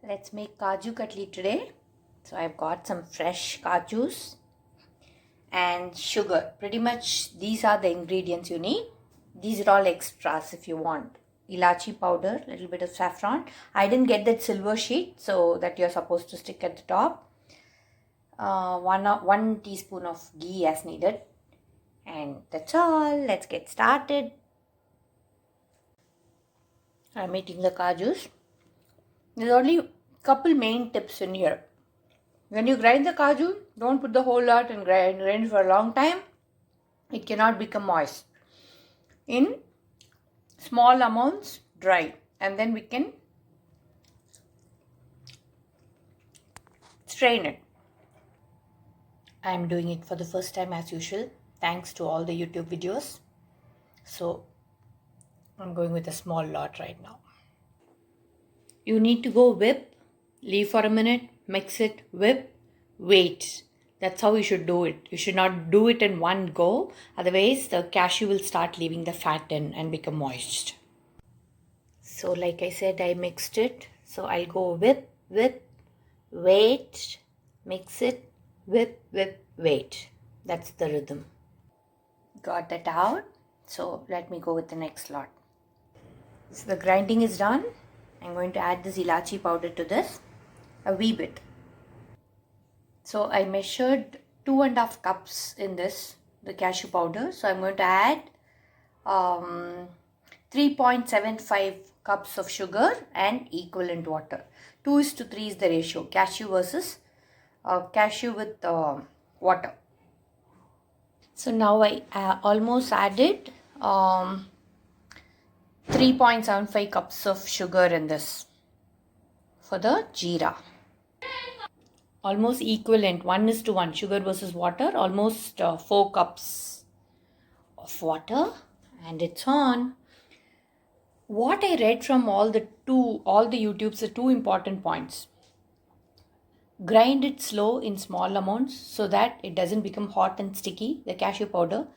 Let's make Kaju Katli today. So I've got some fresh kajus and sugar. Pretty much these are the ingredients you need. These are all extras if you want. Ilachi powder, little bit of saffron. I didn't get that silver sheet, so that you're supposed to stick at the top. One teaspoon of ghee as needed. And that's all. Let's get started. I'm eating the kajus. There's only a couple main tips in here. When you grind the kaju, don't put the whole lot and grind for a long time. It cannot become moist. In small amounts, dry. And then we can strain it. I am doing it for the first time as usual, thanks to all the YouTube videos. So I'm going with a small lot right now. You need to go whip, leave for a minute, mix it, whip, wait. That's how you should do it. You should not do it in one go. Otherwise, the cashew will start leaving the fat in and become moist. So like I said, I mixed it. So I'll go whip, wait, mix it, whip, wait. That's the rhythm. Got that out. So let me go with the next lot. So the grinding is done. I'm going to add this ilachi powder to this, a wee bit. So I measured 2.5 cups in this, the cashew powder. So I'm going to add 3.75 cups of sugar and equivalent water. 2:3 is the ratio, cashew versus cashew with water. So now I almost added 3.75 cups of sugar in this for the jeera. Almost equivalent, 1:1, sugar versus water, almost 4 cups of water, and it's on. What I read from all the YouTubes are 2 important points. Grind it slow in small amounts so that it doesn't become hot and sticky, the cashew powder.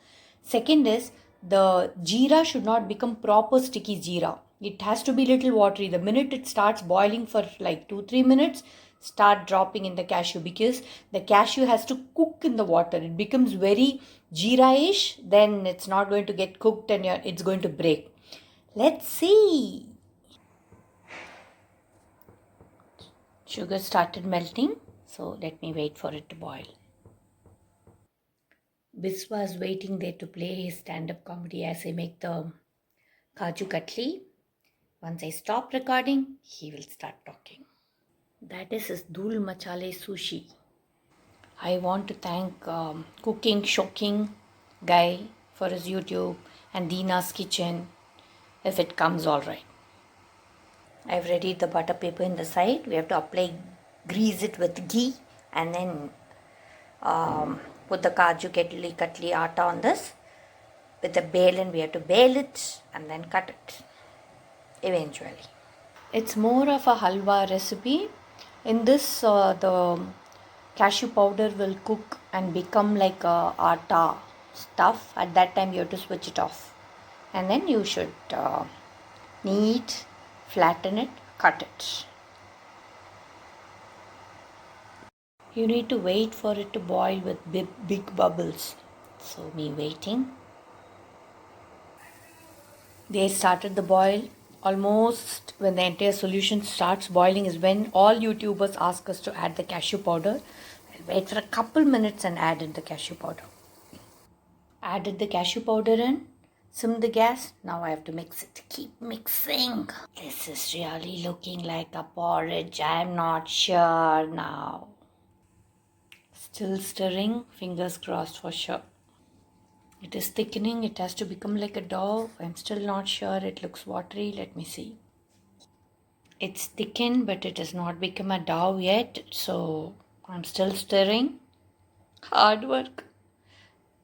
Second is, the jeera should not become proper sticky jeera. It has to be little watery. The minute it starts boiling for like 2-3 minutes, start dropping in the cashew, because the cashew has to cook in the water. It becomes very jeera-ish, then it's not going to get cooked and it's going to break. Let's see. Sugar started melting, so let me wait for it to boil. Biswa is waiting there to play his stand-up comedy as I make the Kaju Katli. Once I stop recording, he will start talking. That is his Dhul Machale Sushi. I want to thank Cooking Shocking guy for his YouTube and Dina's Kitchen if it comes all right. I've readied the butter paper in the side. We have to grease it with ghee, and then put the Kaju Katli atta on this. With the balin, we have to bale it and then cut it eventually. It's more of a halwa recipe. In this, the cashew powder will cook and become like a atta stuff. At that time, you have to switch it off. And then you should knead, flatten it, cut it. You need to wait for it to boil with big bubbles. So me waiting. They started the boil. Almost when the entire solution starts boiling is when all YouTubers ask us to add the cashew powder. I'll wait for a couple minutes and add in the cashew powder. Added the cashew powder in. Sim the gas. Now I have to mix it. Keep mixing. This is really looking like a porridge. I'm not sure now. Still stirring. Fingers crossed for sure. It is thickening. It has to become like a dough. I'm still not sure. It looks watery. Let me see. It's thickened, but it has not become a dough yet. So I'm still stirring. Hard work.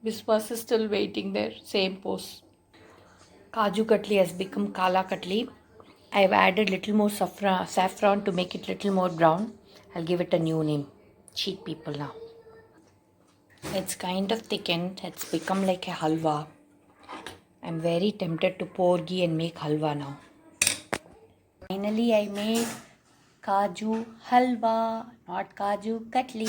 Biswas is still waiting there. Same pose. Kaju Katli has become Kala Katli. I've added little more saffron to make it little more brown. I'll give it a new name. Cheat people now. It's kind of thickened. It's become like a halwa. I'm very tempted to pour ghee and make halwa now. Finally, I made Kaju halwa, not kaju katli.